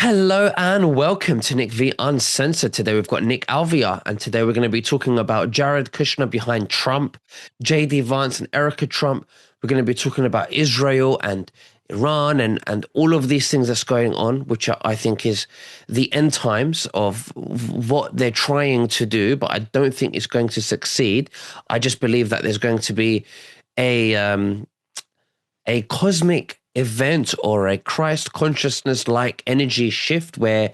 Hello and welcome to Nick V Uncensored. Today we've got Nick Alvear, and today we're going to be talking about Jared Kushner behind Trump, JD Vance and Erica Trump. We're going to be talking about Israel and Iran and all of these things that's going on, which I think is the end times of what they're trying to do, but I don't think it's going to succeed. I just believe that there's going to be a cosmic event or a Christ consciousness like energy shift where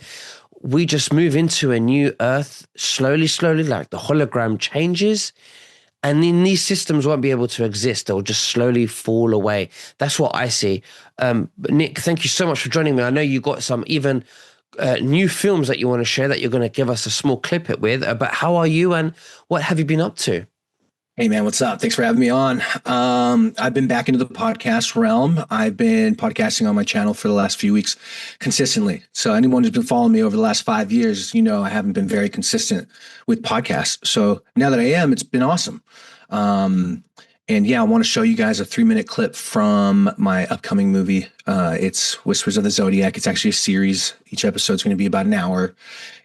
we just move into a new earth slowly, like the hologram changes. And then these systems won't be able to exist. They'll just slowly fall away. That's what I see. But Nick, thank you so much for joining me. I know you got some even new films that you want to share that you're going to give us a small clip it with. But how are you and what have you been up to? Hey man, what's up? Thanks for having me on. I've been back into the podcast realm. I've been podcasting on my channel for the last few weeks consistently. So anyone who's been following me over the last 5 years, I haven't been very consistent with podcasts. So now that I am, it's been awesome. And yeah, I want to show you guys a 3-minute clip from my upcoming movie. It's Whispers of the Zodiac. It's actually a series. Each episode's going to be about an hour,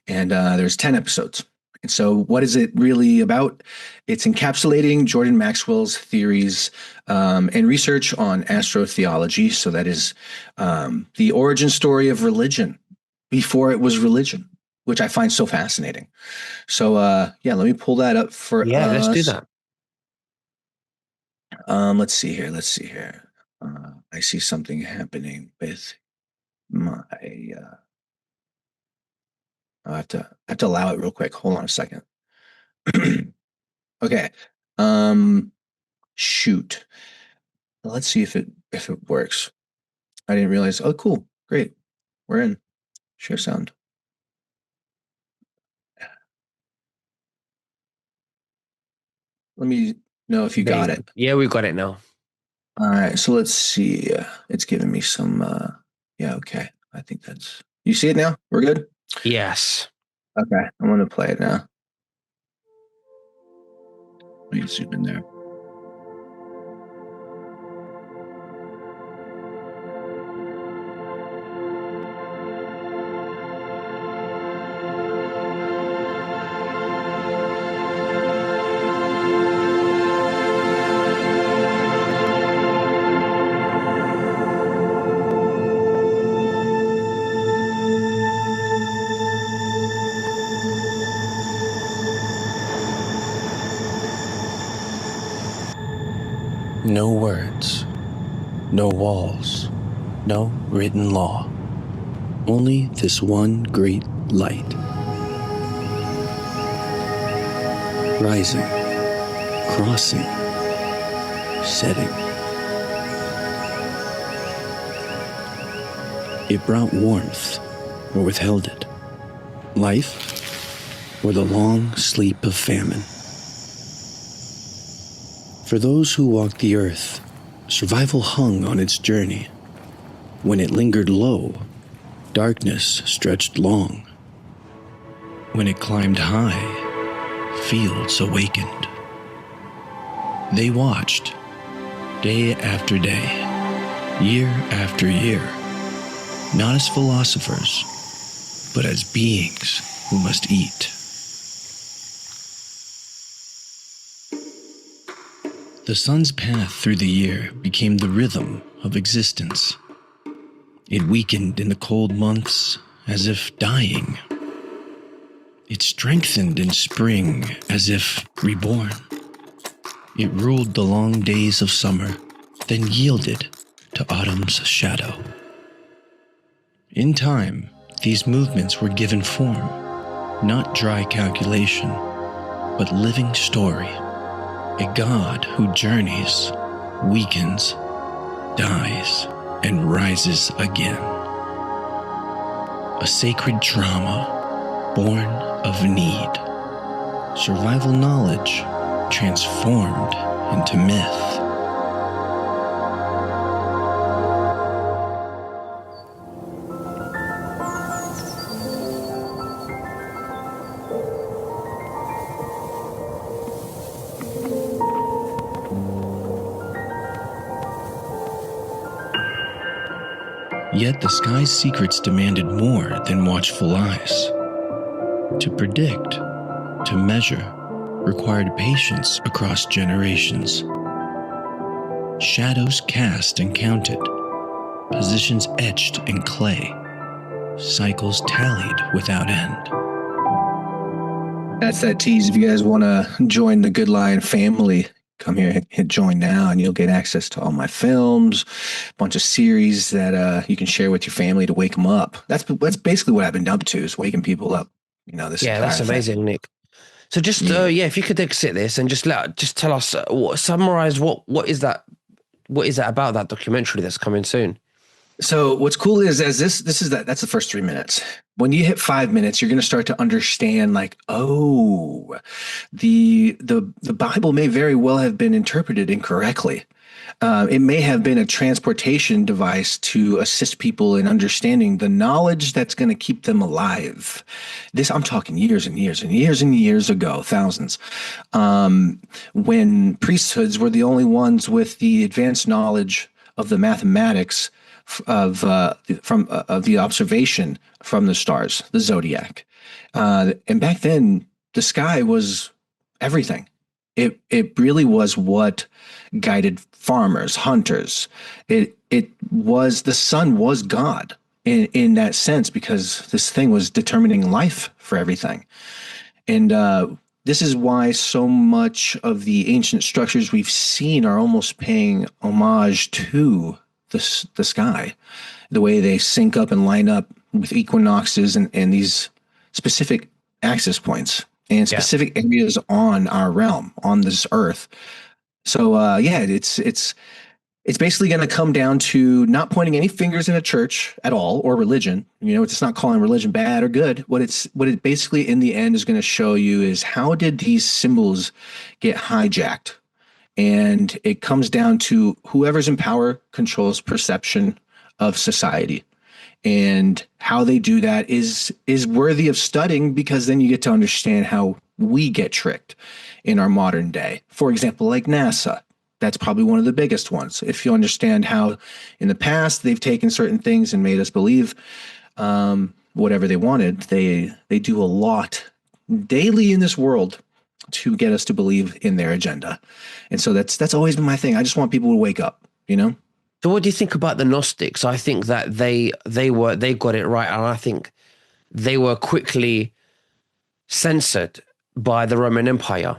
and there's 10 episodes. And so what is it really about? It's encapsulating Jordan Maxwell's theories and research on astrotheology. So that is the origin story of religion before it was religion, which I find so fascinating. So yeah, let me pull that up for us. Let's do that. Let's see here. I see something happening with my... I have to allow it real quick. Hold on a second. Okay. Shoot. Let's see if it works. I didn't realize. Oh, cool. Great. We're in. Share sound. Let me know if you got it. Yeah, we've got it now. All right. So let's see. It's giving me some. Yeah. Okay. I think that's. You see it now? We're good. Yes. Okay. I'm going to play it now. Let me zoom in there. No words, no walls, no written law. Only this one great light. Rising, crossing, setting. It brought warmth or withheld it. Life or the long sleep of famine. For those who walked the earth, survival hung on its journey. When it lingered low, darkness stretched long. When it climbed high, fields awakened. They watched, day after day, year after year, not as philosophers, but as beings who must eat. The sun's path through the year became the rhythm of existence. It weakened in the cold months as if dying. It strengthened in spring as if reborn. It ruled the long days of summer, then yielded to autumn's shadow. In time, these movements were given form, not dry calculation, but living story. A God who journeys, weakens, dies, and rises again. A sacred drama born of need. Survival knowledge transformed into myth. Yet the sky's secrets demanded more than watchful eyes. To predict, to measure, required patience across generations. Shadows cast and counted, positions etched in clay, cycles tallied without end. That's that tease. If you guys want to join the Good Lion family, come here, hit join now, and you'll get access to all my films, a bunch of series that you can share with your family to wake them up. That's basically what I've been up to, is waking people up. This Yeah, that's entire amazing, thing. Nick. So just Yeah. if you could exit this and just tell us, summarize what is that about, that documentary that's coming soon? So what's cool is, as that's the first 3 minutes. When you hit 5 minutes, you're going to start to understand, like, oh, the Bible may very well have been interpreted incorrectly. It may have been a transportation device to assist people in understanding the knowledge that's going to keep them alive. This, I'm talking years and years and years and years ago, thousands, when priesthoods were the only ones with the advanced knowledge of the mathematics of the observation from the stars, the zodiac. And back then, the sky was everything. It really was what guided farmers, hunters. It was, the sun was God in that sense, because this thing was determining life for everything. And this is why so much of the ancient structures we've seen are almost paying homage to the sky, the way they sync up and line up with equinoxes and these specific axis points and specific areas on our realm, on this earth. So it's basically going to come down to not pointing any fingers in a church at all, or religion. It's not calling religion bad or good. What it basically in the end is going to show you is, how did these symbols get hijacked? And it comes down to whoever's in power controls perception of society. And how they do that is worthy of studying, because then you get to understand how we get tricked in our modern day. For example, like NASA. That's probably one of the biggest ones. If you understand how in the past they've taken certain things and made us believe whatever they wanted, they do a lot daily in this world to get us to believe in their agenda. And so that's always been my thing. I just want people to wake up, So what do you think about the Gnostics? I think that they got it right, and I think they were quickly censored by the Roman Empire.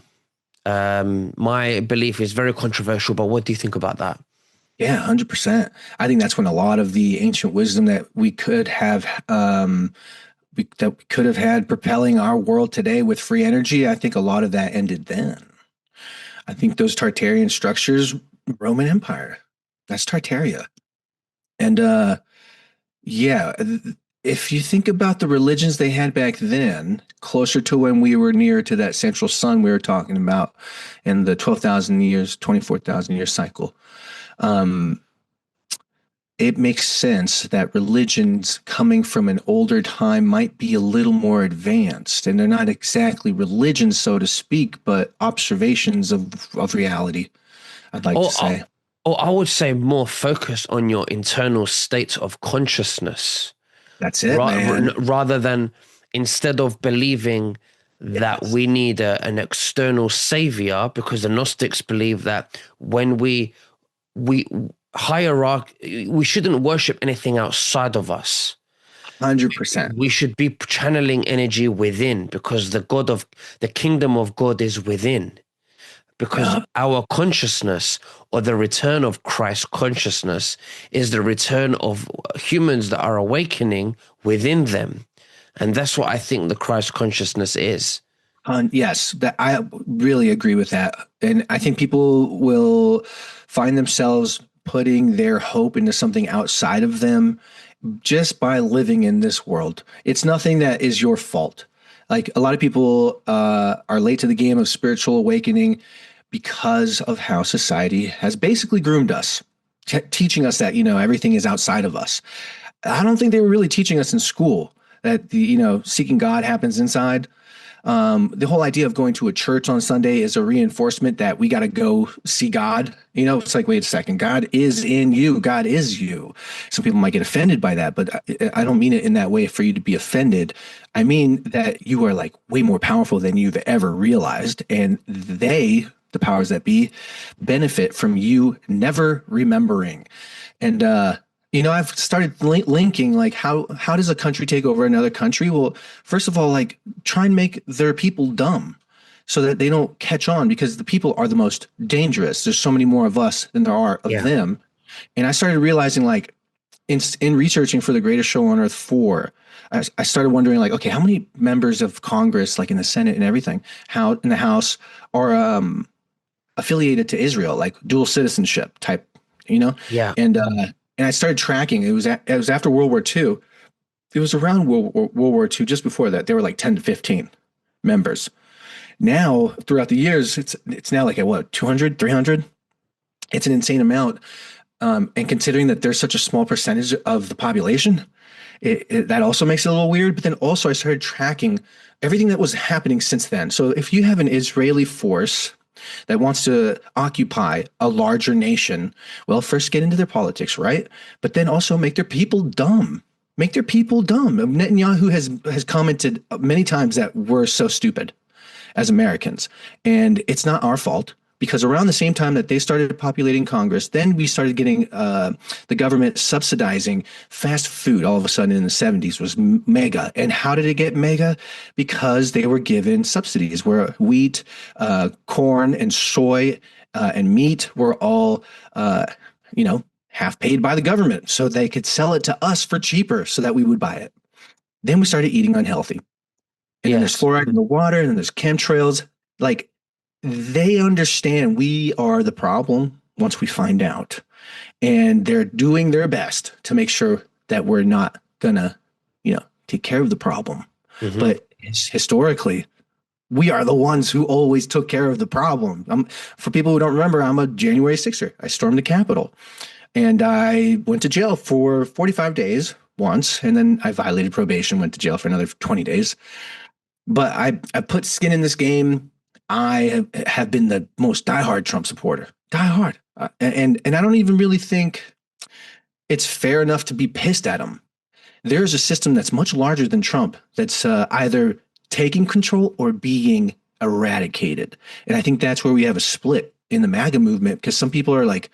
My belief is very controversial, but what do you think about that? Yeah, 100%. I think that's when a lot of the ancient wisdom that we could have had propelling our world today with free energy, I think a lot of that ended then. I think those Tartarian structures, Roman Empire, that's Tartaria. And if you think about the religions they had back then, closer to when we were near to that central sun we were talking about in the 12,000 years, 24,000 year cycle, it makes sense that religions coming from an older time might be a little more advanced, and they're not exactly religions, so to speak, but observations of reality, I'd like to say. Or I would say more focus on your internal state of consciousness. That's it, man. Rather than, instead of believing that we need an external savior, because the Gnostics believe that when we hierarchy, we shouldn't worship anything outside of us. 100%. We should be channeling energy within, because the kingdom of God is within. Because our consciousness, or the return of Christ consciousness, is the return of humans that are awakening within them. And that's what I think the Christ consciousness is. Yes, that I really agree with that. And I think people will find themselves putting their hope into something outside of them just by living in this world. It's nothing that is your fault. Like, a lot of people are late to the game of spiritual awakening because of how society has basically groomed us, teaching us that, everything is outside of us. I don't think they were really teaching us in school that seeking God happens inside. The whole idea of going to a church on Sunday is a reinforcement that we got to go see God. It's like, wait a second, God is in you. God is you. Some people might get offended by that, but I don't mean it in that way for you to be offended. I mean that you are like way more powerful than you've ever realized. And the powers that be, benefit from you never remembering. And, I've started linking like how does a country take over another country? Well, first of all, like try and make their people dumb so that they don't catch on, because the people are the most dangerous. There's so many more of us than there are of them. And I started realizing, like, in researching for the Greatest Show on Earth 4, I started wondering, like, okay, how many members of Congress, like in the Senate and everything, how in the House are affiliated to Israel, like dual citizenship type, Yeah. And I started tracking. It was after World War II. It was around World War II, just before that. There were like 10 to 15 members. Now, throughout the years, it's now like at what, 200, 300? It's an insane amount. And considering that there's such a small percentage of the population, that also makes it a little weird. But then also I started tracking everything that was happening since then. So if you have an Israeli force that wants to occupy a larger nation, well, first get into their politics, right? But then also make their people dumb. Make their people dumb. Netanyahu has commented many times that we're so stupid as Americans. And it's not our fault, because around the same time that they started populating Congress, then we started getting the government subsidizing fast food. All of a sudden in the 70s was mega. And how did it get mega? Because they were given subsidies where wheat, corn, and soy and meat were all, half paid by the government, so they could sell it to us for cheaper so that we would buy it. Then we started eating unhealthy. And then there's fluoride in the water, and then there's chemtrails. Like, they understand we are the problem once we find out. And they're doing their best to make sure that we're not gonna, take care of the problem. Mm-hmm. But historically, we are the ones who always took care of the problem. For people who don't remember, I'm a January 6er. I stormed the Capitol. And I went to jail for 45 days once, and then I violated probation, went to jail for another 20 days. But I put skin in this game. I have been the most diehard Trump supporter. Diehard. And I don't even really think it's fair enough to be pissed at him. There's a system that's much larger than Trump that's either taking control or being eradicated. And I think that's where we have a split in the MAGA movement, because some people are like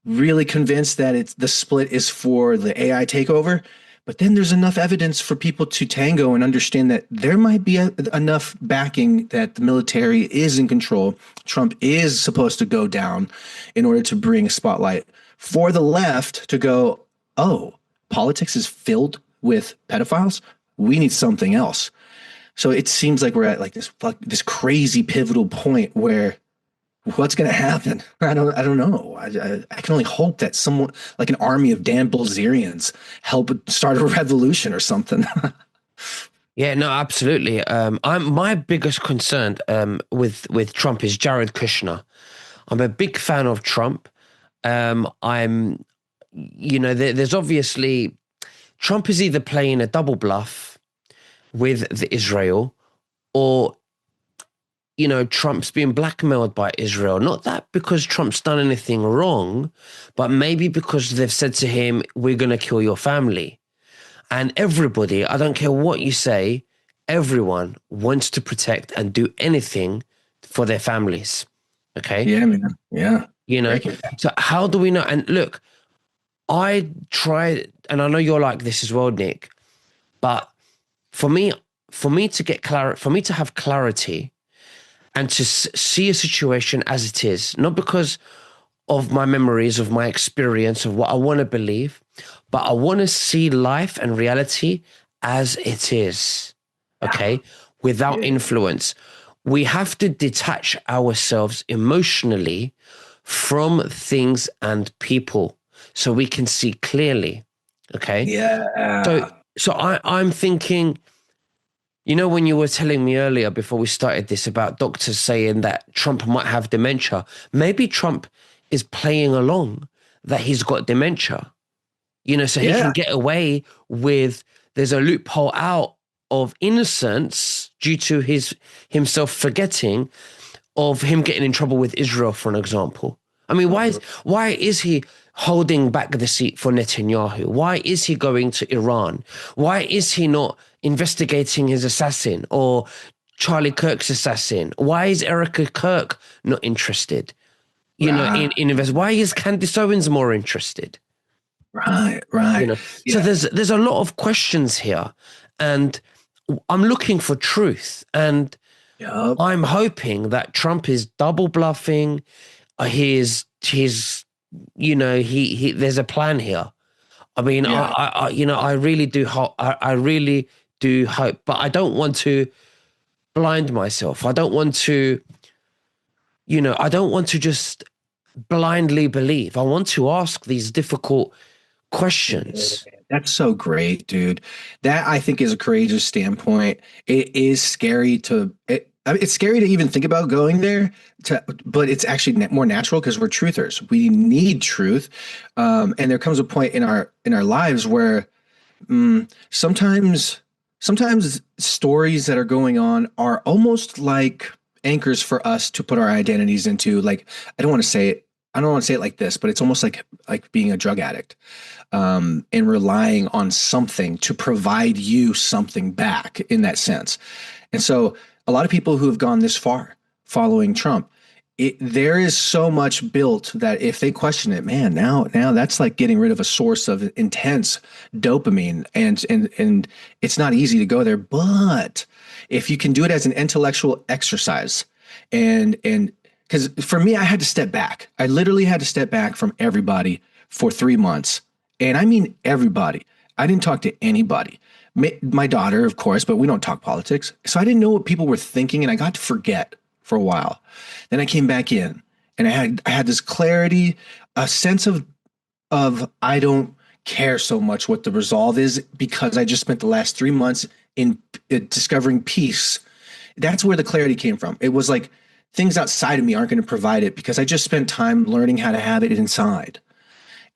really convinced that the split is for the AI takeover. But then there's enough evidence for people to tango and understand that there might be enough backing that the military is in control. Trump is supposed to go down in order to bring a spotlight for the left to go, oh, politics is filled with pedophiles. We need something else. So it seems like we're at like this crazy pivotal point where what's going to happen? I don't know. I can only hope that someone like an army of Dan Bilzerians help start a revolution or something. Yeah, no, absolutely. My biggest concern with Trump is Jared Kushner. I'm a big fan of Trump. There's obviously Trump is either playing a double bluff with Israel, or Trump's being blackmailed by Israel. Not that because Trump's done anything wrong, but maybe because they've said to him, we're going to kill your family. And everybody, I don't care what you say, everyone wants to protect and do anything for their families. Okay? Yeah, man. Yeah. So how do we know? And look, I try, and I know you're like this as well, Nick, but for me to have clarity and to see a situation as it is, not because of my memories, of my experience, of what I want to believe, but I want to see life and reality as it is, okay? Without influence. We have to detach ourselves emotionally from things and people so we can see clearly, okay? Yeah. So I'm thinking, when you were telling me earlier before we started this about doctors saying that Trump might have dementia, maybe Trump is playing along that he's got dementia, so he can get away with, there's a loophole out of innocence due to himself forgetting of him getting in trouble with Israel, for an example. I mean, why is he holding back the seat for Netanyahu? Why is he going to Iran? Why is he not investigating his assassin or Charlie Kirk's assassin? Why is Erica Kirk not interested? In invest. Why is Candace Owens more interested? Right. So there's a lot of questions here, and I'm looking for truth, and Yep. I'm hoping that Trump is double bluffing. He's he there's a plan here. I mean, I really do hope. I really do hope, but I don't want to blind myself. I don't want to, just blindly believe. I want to ask these difficult questions. That's so great, dude. That I think is a courageous standpoint. It is scary it's scary to even think about going there, but it's actually more natural because we're truthers. We need truth, and there comes a point in our lives where sometimes stories that are going on are almost like anchors for us to put our identities into. Like, I don't want to say it like this, but it's almost like being a drug addict, and relying on something to provide you something back in that sense. And so a lot of people who have gone this far following Trump, there is so much built that if they question it, man, now that's like getting rid of a source of intense dopamine, and it's not easy to go there. But if you can do it as an intellectual exercise, and because for me, I had to step back. I literally had to step back from everybody for 3 months, and I mean everybody. I didn't talk to anybody. My daughter, of course, but we don't talk politics. So I didn't know what people were thinking, and I got to forget for a while. Then I came back in, and I had this clarity, a sense of I don't care so much what the resolve is, because I just spent the last 3 months in discovering peace. That's where the clarity came from. It was like things outside of me aren't going to provide it, because I just spent time learning how to have it inside.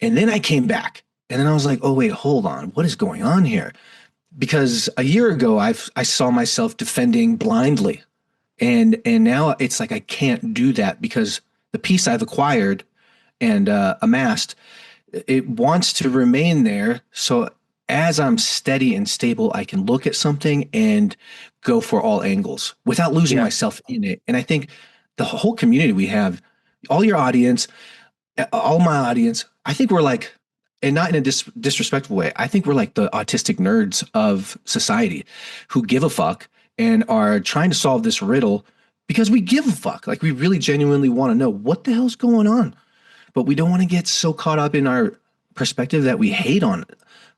And then I came back, and then I was like, oh, wait, hold on. What is going on here? Because a year ago, I saw myself defending blindly. And now it's like I can't do that, because the peace I've acquired and amassed, it wants to remain there. So as I'm steady and stable, I can look at something and go for all angles without losing myself in it. And I think the whole community we have, all your audience, all my audience, I think we're like, and not in a disrespectful way, I think we're like the autistic nerds of society who give a fuck and are trying to solve this riddle because we give a fuck. Like, we really genuinely want to know what the hell's going on, but we don't want to get so caught up in our perspective that we hate on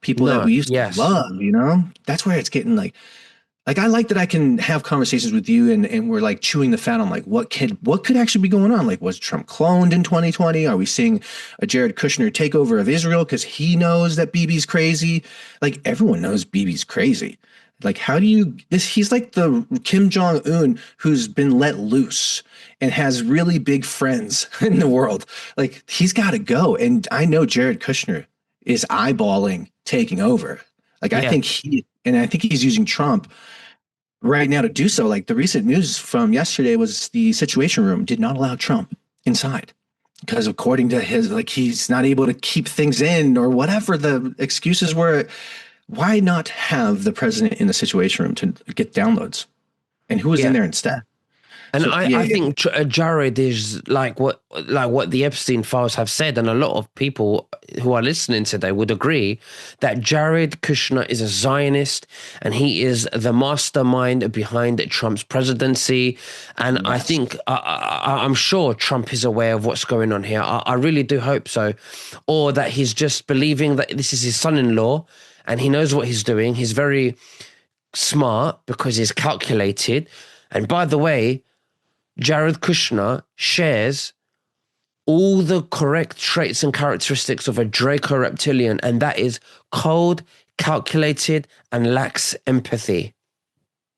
people that we used to love, That's where it's getting like I like that I can have conversations with you, and we're like chewing the fat on like what could actually be going on. Like, was Trump cloned in 2020? Are we seeing a Jared Kushner takeover of Israel because he knows that Bibi's crazy? Like, everyone knows Bibi's crazy. Like, how do you he's like the Kim Jong-un who's been let loose and has really big friends in the world. Like, he's got to go. And I know Jared Kushner is eyeballing taking over. Like, I think he's using Trump right now to do so. Like, the recent news from yesterday was the Situation Room did not allow Trump inside because, according to his, like, he's not able to keep things in, or whatever the excuses were. Why not have the president in the Situation Room to get downloads? And who was in there instead? And I think Jared is like what the Epstein files have said, and a lot of people who are listening today would agree that Jared Kushner is a Zionist, and he is the mastermind behind Trump's presidency. And I think I'm sure Trump is aware of what's going on here. I really do hope so, or that he's just believing that this is his son-in-law and he knows what he's doing. He's very smart because he's calculated. And by the way, Jared Kushner shares all the correct traits and characteristics of a Draco reptilian, and that is cold, calculated, and lacks empathy.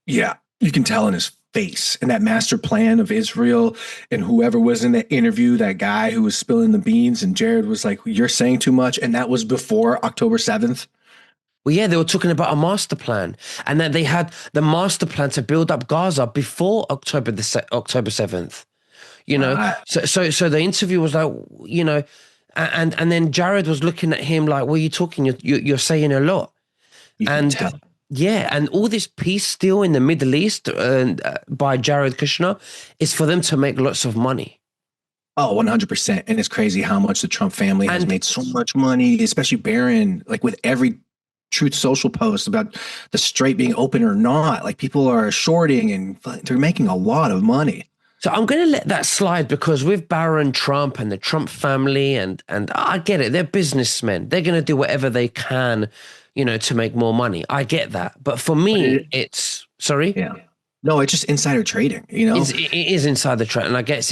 Yeah, you can tell in his face. And that master plan of Israel, and whoever was in that interview, that guy who was spilling the beans, and Jared was like, "You're saying too much," and that was before October 7th. Well, yeah, they were talking about a master plan, and then they had the master plan to build up Gaza before October 7th. Right. So the interview was like, and then Jared was looking at him like, "What are you talking? You're saying a lot." You can And tell. yeah, and all this peace deal in the Middle East by Jared Kushner is for them to make lots of money. Oh, 100%. And it's crazy how much the Trump family has And made so much money, especially Barron, like with every Truth Social post about the strait being open or not. Like people are shorting and they're making a lot of money. so I'm going to let that slide because with Barron Trump and the Trump family, and I get it, they're businessmen. They're going to do whatever they can, to make more money. I get that. But for me, it's sorry. Yeah. No, it's just insider trading, you know? It is inside the trend, and I guess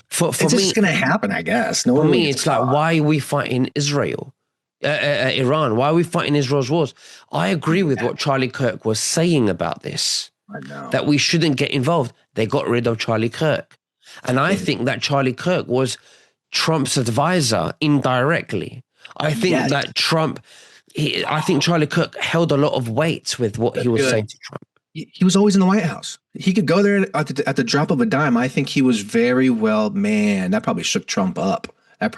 for It's me. just going to happen, I guess. No For one really me, gets it's like, caught. why are we fighting Israel, Iran? Why are we fighting Israel's wars? I agree with Yeah, what Charlie Kirk was saying about this, I know. that we shouldn't get involved. They got rid of Charlie Kirk, and I It- think that Charlie Kirk was Trump's advisor indirectly. I think Yes. that I think Charlie Kirk held a lot of weight with what he was Good. saying to Trump. He was always in the White House. He could go there at the drop of a dime. I think he was very well, man. That probably shook Trump up. I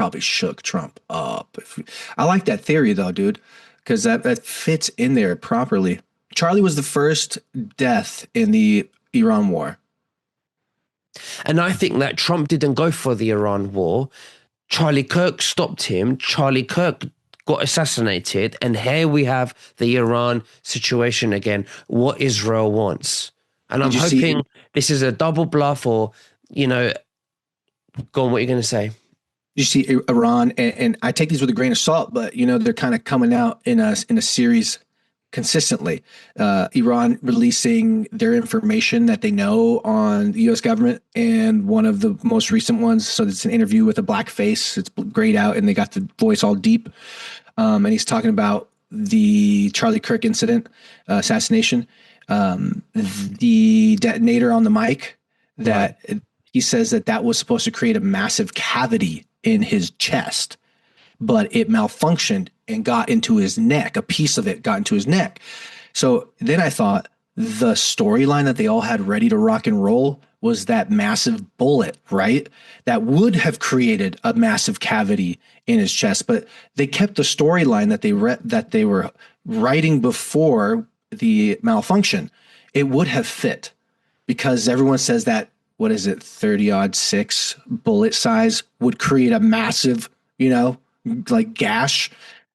like that theory though, dude, because that fits in there properly. Charlie was the first death in the Iran war. And I think that Trump didn't go for the Iran war. Charlie Kirk stopped him. Charlie Kirk got assassinated. And here we have the Iran situation again, what Israel wants. And I'm Did you see? hoping this is a double bluff or, go on, what you're going to say. You see Iran, and I take these with a grain of salt, but they're kind of coming out in a series consistently. Iran releasing their information that they know on the U.S. government, and one of the most recent ones. So it's an interview with a black face. It's grayed out, and they got the voice all deep. And he's talking about the Charlie Kirk incident, assassination, the detonator on the mic. That he says that was supposed to create a massive cavity in his chest, but it malfunctioned and got into his neck. A piece of it got into his neck. So then I thought the storyline that they all had ready to rock and roll was that massive bullet, right? That would have created a massive cavity in his chest, but they kept the storyline that they were writing before the malfunction. It would have fit because everyone says that, what is it, 30-06 bullet size would create a massive, like gash,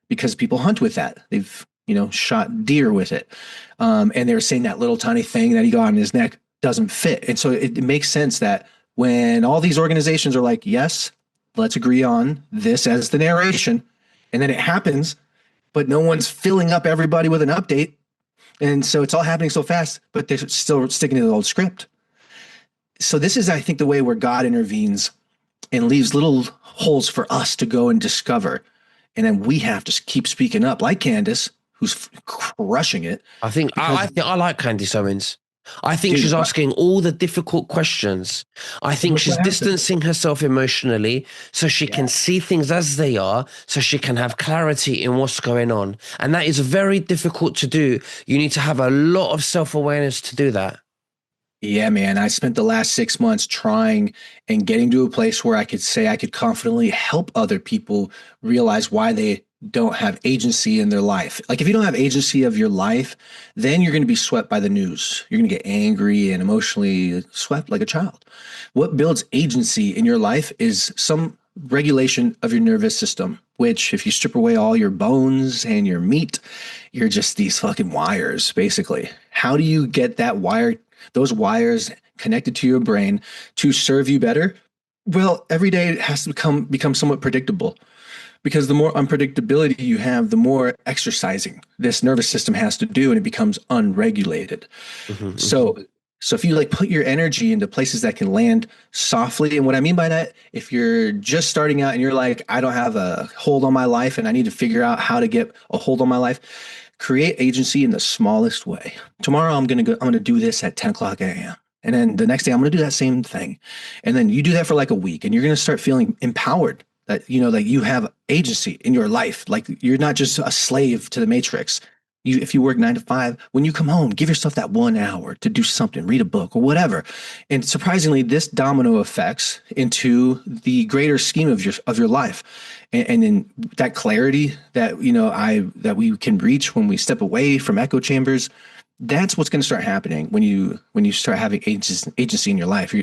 because people hunt with that. They've, shot deer with it. And they were saying that little tiny thing that he got on his neck doesn't fit. And so it makes sense that when all these organizations are like, yes, let's agree on this as the narration, and then it happens, but no one's filling up everybody with an update. And so it's all happening so fast, but they're still sticking to the old script. So this is, I think, the way where God intervenes and leaves little holes for us to go and discover. And then we have to keep speaking up, like Candace, who's crushing it. I think I like Candace Owens. I think she's asking all the difficult questions. I think she's distancing herself emotionally so she can see things as they are, so she can have clarity in what's going on. And that is very difficult to do. You need to have a lot of self-awareness to do that. Yeah, man. I spent the last 6 months trying and getting to a place where I could say I could confidently help other people realize why they don't have agency in their life. Like if you don't have agency of your life, then you're going to be swept by the news. You're going to get angry and emotionally swept like a child. What builds agency in your life is some regulation of your nervous system, which if you strip away all your bones and your meat, you're just these fucking wires, basically. How do you get those wires connected to your brain to serve you better? Well, every day it has to become somewhat predictable, because the more unpredictability you have, the more exercising this nervous system has to do, and it becomes unregulated. Mm-hmm, so if you put your energy into places that can land softly, and what I mean by that, if you're just starting out and you're like, I don't have a hold on my life and I need to figure out how to get a hold on my life, create agency in the smallest way. Tomorrow I'm going to do this at 10 o'clock a.m. And then the next day I'm going to do that same thing. And then you do that for like a week and you're going to start feeling empowered. that, that you have agency in your life. Like you're not just a slave to the matrix. If you work 9 to 5, when you come home, give yourself that 1 hour to do something, read a book or whatever. And surprisingly, this domino effects into the greater scheme of your life. And in that clarity that, that we can reach when we step away from echo chambers, that's what's going to start happening when you start having agency in your life.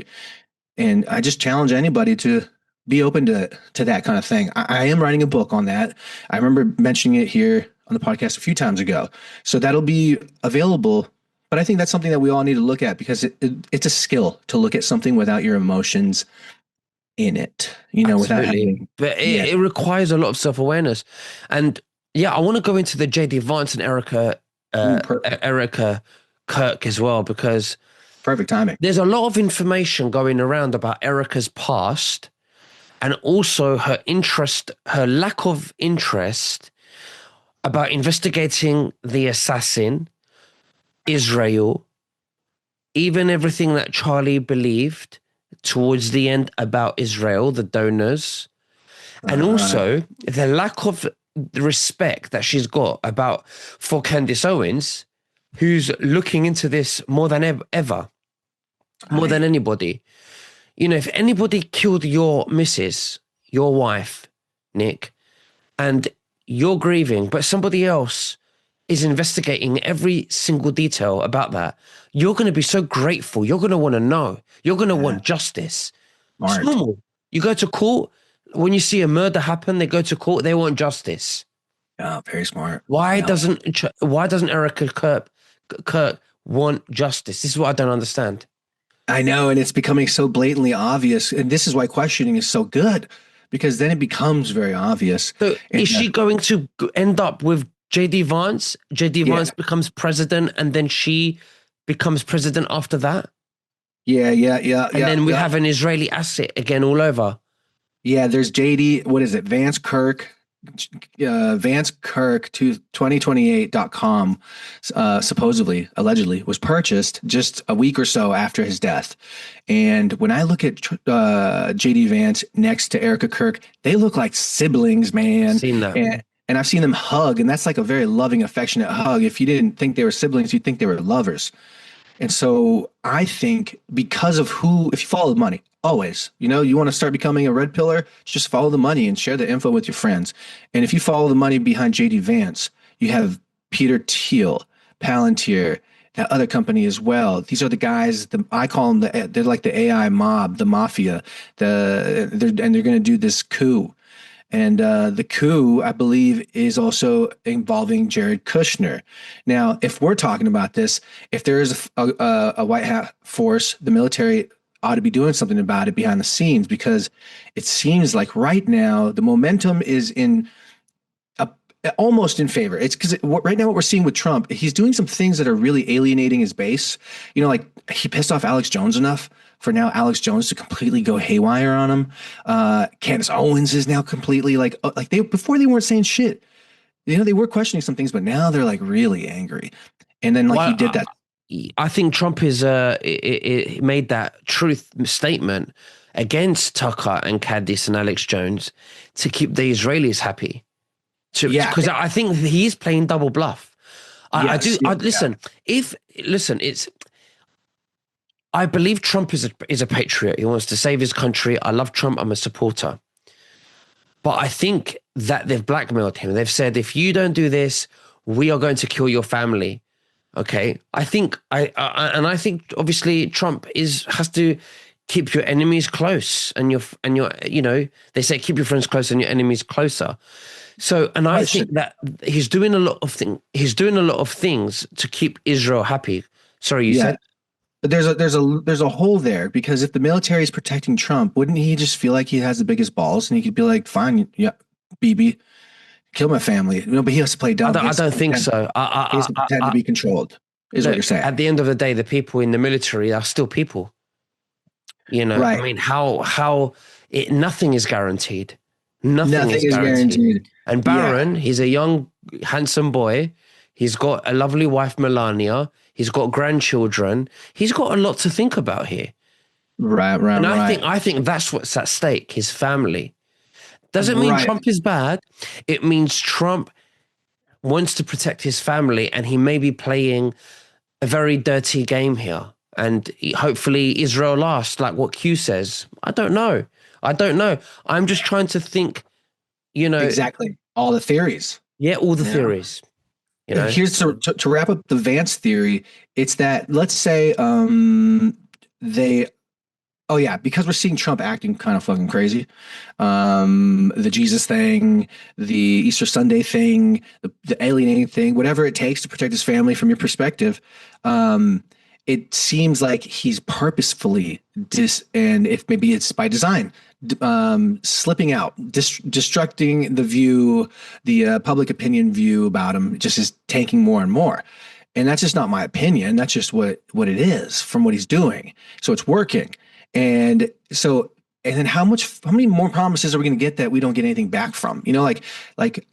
And I just challenge anybody to be open to that kind of thing. I am writing a book on that. I remember mentioning it here on the podcast a few times ago. So that'll be available. But I think that's something that we all need to look at, because it's a skill to look at something without your emotions in it, without having. But it requires a lot of self-awareness. And yeah, I want to go into the JD Vance and Erica Kirk as well, because perfect timing. There's a lot of information going around about Erica's past, and also her lack of interest about investigating the assassin, Israel, even everything that Charlie believed towards the end about Israel, the donors, and also the lack of respect that she's got for Candace Owens, who's looking into this more than ever, more than anybody. If anybody killed your missus, your wife, Nick, and you're grieving, but somebody else is investigating every single detail about that, you're going to be so grateful. You're going to want to know. You're going to want justice. Smart. It's normal. You go to court, when you see a murder happen, they go to court, they want justice. Yeah, very smart. Why doesn't Erica Kirk want justice? This is what I don't understand. I know, and it's becoming so blatantly obvious. And this is why questioning is so good, because then it becomes very obvious. So is she going to end up with JD Vance? JD Vance becomes president, and then she becomes president after that? Yeah. And then we have an Israeli asset again all over. Yeah, there's JD, what is it? Vance Kirk to 2028.com supposedly, allegedly, was purchased just a week or so after his death. And when I look at JD Vance next to Erica Kirk, they look like siblings, man. Seen that. And I've seen them hug, and that's like a very loving, affectionate hug. If you didn't think they were siblings, you'd think they were lovers. And so I think because of if you follow the money, always, you want to start becoming a red pillar, just follow the money and share the info with your friends. And if you follow the money behind JD Vance, you have Peter Thiel, Palantir, that other company as well. These are the guys, I call them, they're like the AI mob, the mafia, they're going to do this coup. And the coup, I believe, is also involving Jared Kushner. Now, if we're talking about this, if there is a white hat force, the military ought to be doing something about it behind the scenes, because it seems like right now the momentum is almost in favor. It's because right now what we're seeing with Trump, he's doing some things that are really alienating his base. Like he pissed off Alex Jones enough for now Alex Jones to completely go haywire on him. Candace Owens is now completely before they weren't saying shit. They were questioning some things, but now they're like really angry. And then he did that. I think Trump is made that truth statement against Tucker and Candace and Alex Jones to keep the Israelis happy. Because I think he is playing double bluff. I believe Trump is a patriot. He wants to save his country. I love Trump. I'm a supporter. But I think that they've blackmailed him. They've said, if you don't do this, we are going to kill your family. Okay. I think obviously Trump has to keep your enemies close, and they say keep your friends close and your enemies closer. So, and I think that he's doing a lot of things to keep Israel happy. Sorry, you said? There's a hole there, because if the military is protecting Trump, wouldn't he just feel like he has the biggest balls, and he could be like, fine, yeah, BB, kill my family. But he has to play dumb. I don't think so. He has to pretend to be controlled, is what you're saying. At the end of the day, the people in the military are still people. Right. I mean, nothing is guaranteed. Nothing is guaranteed. And Barron, he's a young, handsome boy. He's got a lovely wife, Melania. He's got grandchildren. He's got a lot to think about here. Right. And I think that's what's at stake, his family. Doesn't mean Right. Trump is bad. It means Trump wants to protect his family, and he may be playing a very dirty game here. And hopefully Israel lasts, like what Q says. I don't know. I don't know. I'm just trying to think, Exactly. All the theories. yeah, all the You know? theories, you know. Here's to wrap up the Vance theory. It's that, let's say they oh yeah, because we're seeing Trump acting kind of fucking crazy. The Jesus thing, the Easter Sunday thing, the alienating thing, whatever it takes to protect his family from your perspective. Um, it seems like he's purposefully and if maybe it's by design, slipping out, destructing the view, the public opinion view about him, just is tanking more and more. And that's just not my opinion. That's just what it is from what he's doing. So it's working. And so, and then how many more promises are we going to get that we don't get anything back from? Like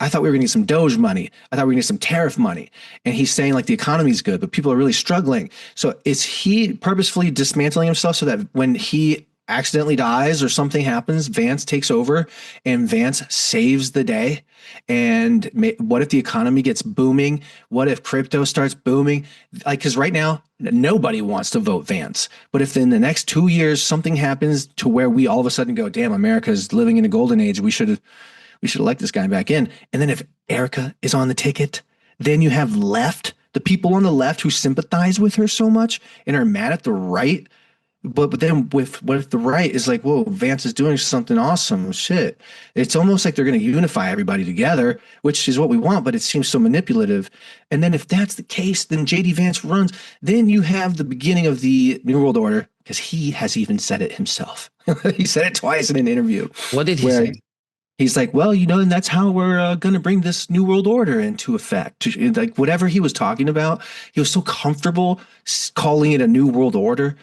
I thought we were going to get some Doge money. I thought we were going to get some tariff money. And he's saying like the economy's good, but people are really struggling. So is he purposefully dismantling himself so that when he accidentally dies or something happens, Vance takes over and Vance saves the day? And what if the economy gets booming? What if crypto starts booming? Like, because right now, nobody wants to vote Vance. But if in the next 2 years something happens to where we all of a sudden go, damn, America's living in a golden age, we should elect this guy back in. And then if Erica is on the ticket, then you have the people on the left who sympathize with her so much and are mad at the right. But then what if the right is like, whoa, Vance is doing something awesome, shit. It's almost like they're going to unify everybody together, which is what we want, but it seems so manipulative. And then if that's the case, then JD Vance runs. Then you have the beginning of the New World Order, because he has even said it himself. He said it twice in an interview. What did he say? He's like, well, and that's how we're going to bring this New World Order into effect. Like whatever he was talking about, he was so comfortable calling it a New World Order.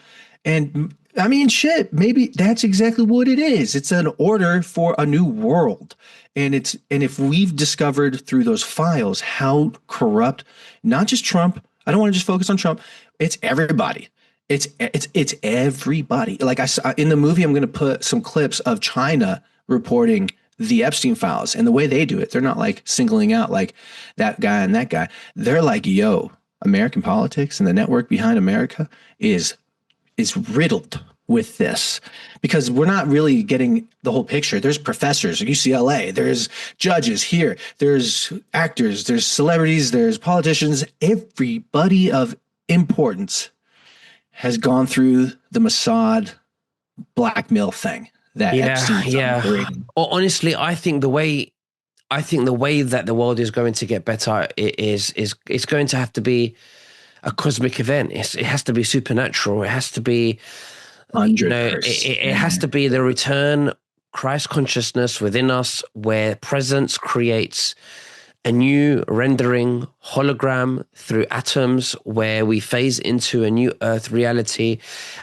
And I mean, shit, maybe that's exactly what it is. It's an order for a new world. And if we've discovered through those files how corrupt, not just Trump, I don't want to just focus on Trump, it's everybody. It's everybody. Like I saw in the movie, I'm going to put some clips of China reporting the Epstein files and the way they do it. They're not like singling out like that guy and that guy. They're like, yo, American politics and the network behind America is riddled with this, because we're not really getting the whole picture. There's professors at UCLA, there's judges here, there's actors, there's celebrities, there's politicians. Everybody of importance has gone through the Mossad blackmail thing that Epstein's operating. Honestly, I think the way that the world is going to get better is it's going to have to be a cosmic event. It has to be supernatural. It has to be, 100%. It has to be the return Christ consciousness within us, where presence creates a new rendering hologram through atoms, where we phase into a new earth reality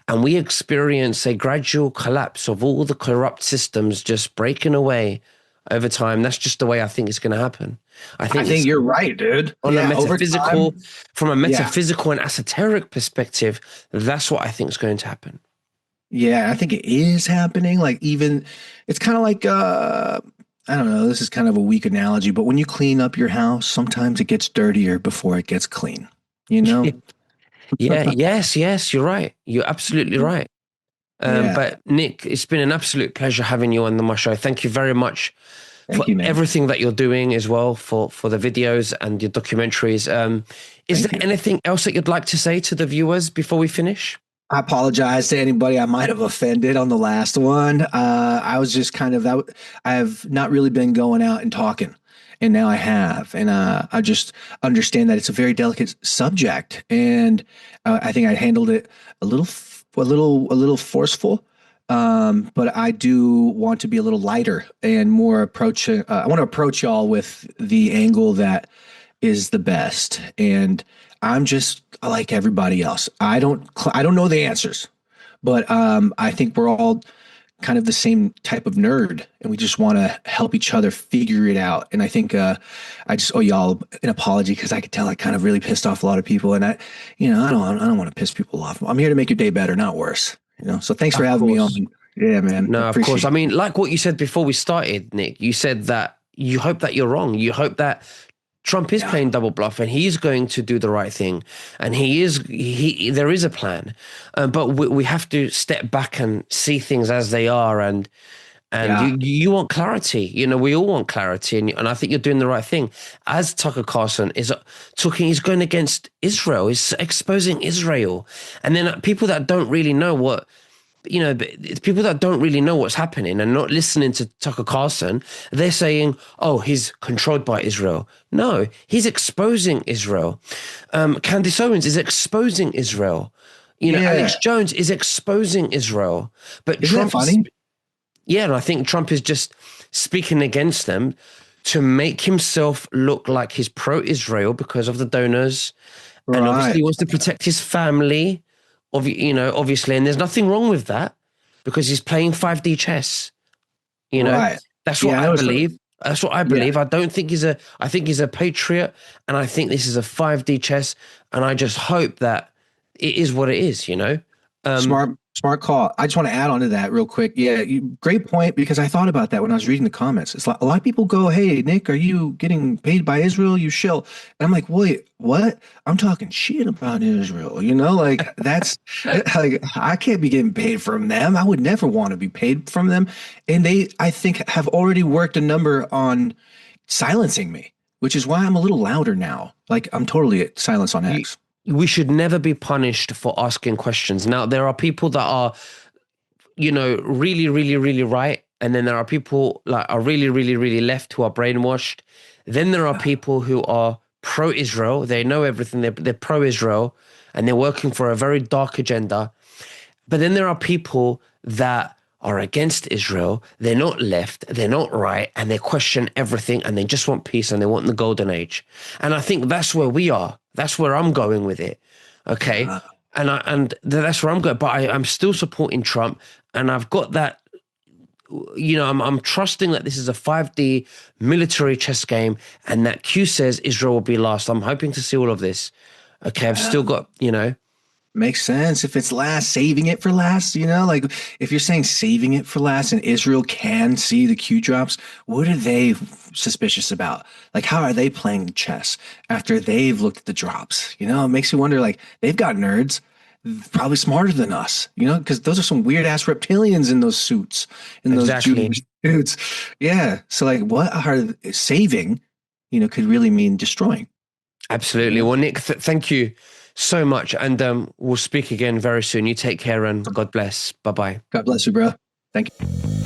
and we experience a gradual collapse of all the corrupt systems just breaking away over time. That's just the way I think it's going to happen. I think you're right, dude. On a metaphysical, from a metaphysical and esoteric perspective, that's what I think is going to happen. Yeah, I think it is happening. Like, even it's kind of like I don't know, this is kind of a weak analogy, but when you clean up your house, sometimes it gets dirtier before it gets clean. Yes, you're right. You're absolutely right. But Nick, it's been an absolute pleasure having you on my show. Thank you very much for everything that you're doing as well, for the videos and your documentaries. Is there anything else that you'd like to say to the viewers before we finish? I apologize to anybody I might have offended on the last one. I was just kind of that. I have not really been going out and talking, and now I have, and I just understand that it's a very delicate subject, and I think I handled it a little forceful. But I do want to be a little lighter and more approaching. I want to approach y'all with the angle that is the best, and I'm just like everybody else. I don't know the answers, but I think we're all kind of the same type of nerd, and we just want to help each other figure it out. And I think I just owe y'all an apology, because I could tell I kind of really pissed off a lot of people, and I don't want to piss people off. I'm here to make your day better, not worse. So thanks for having me on. Yeah, man. No, of course. Appreciate I it. mean, like what you said before we started, Nick, you said that you hope that you're wrong. You hope that Trump is Yeah. playing double bluff and he's going to do the right thing. And there is a plan. But we have to step back and see things as they are. And Yeah. you want clarity. You know, we all want clarity. And I think you're doing the right thing. As Tucker Carlson is talking, he's going against Israel, he's exposing Israel. And then people that don't really know what, it's people that don't really know what's happening and not listening to Tucker Carlson, they're saying, oh, he's controlled by Israel. No, he's exposing Israel. Candace Owens is exposing Israel. Yeah. Alex Jones is exposing Israel. But Isn't that Trump is, funny? yeah, and I think Trump is just speaking against them to make himself look like he's pro-Israel because of the donors. And obviously Right. he wants to protect his family, obviously, and there's nothing wrong with that because he's playing 5D chess. You know, Right. that's what Yeah, I I know it's believe. That's what I yeah. believe. I don't think I think he's a patriot, and I think this is a 5D chess, and I just hope that it is what it is, you know? Um, Smart call. I just want to add on to that real quick. Yeah, great point because I thought about that when I was reading the comments. It's like a lot of people go, "Hey, Nick, are you getting paid by Israel? You shill." And I'm like, "Wait, what? I'm talking shit about Israel. Like that's like I can't be getting paid from them. I would never want to be paid from them." And they, I think, have already worked a number on silencing me, which is why I'm a little louder now. Like I'm totally at silence on you, X. we should never be punished for asking questions. Now, there are people that are, really, really, really right. And then there are people like are really, really, really left who are brainwashed. Then there are people who are pro-Israel. They know everything. They're pro-Israel and they're working for a very dark agenda. But then there are people that are against Israel. They're not left, they're not right, and they question everything and they just want peace and they want the golden age. And I think that's where we are. That's where I'm going with it. Okay. Yeah. And that's where I'm going. But I'm still supporting Trump. And I've got that, I'm trusting that this is a 5D military chess game and that Q says Israel will be last. I'm hoping to see all of this. Okay. I've still got, Makes sense. If it's last, saving it for last, like if you're saying saving it for last and Israel can see the Q drops, what are they suspicious about? Like, how are they playing chess after they've looked at the drops? It makes you wonder, like, they've got nerds, probably smarter than us, because those are some weird ass reptilians in those suits, in those exactly. Jewish suits. Yeah. So, like, what are saving, could really mean destroying. Absolutely. Well, Nick, thank you so much. And we'll speak again very soon. You take care and God bless. Bye bye. God bless you, bro. Thank you.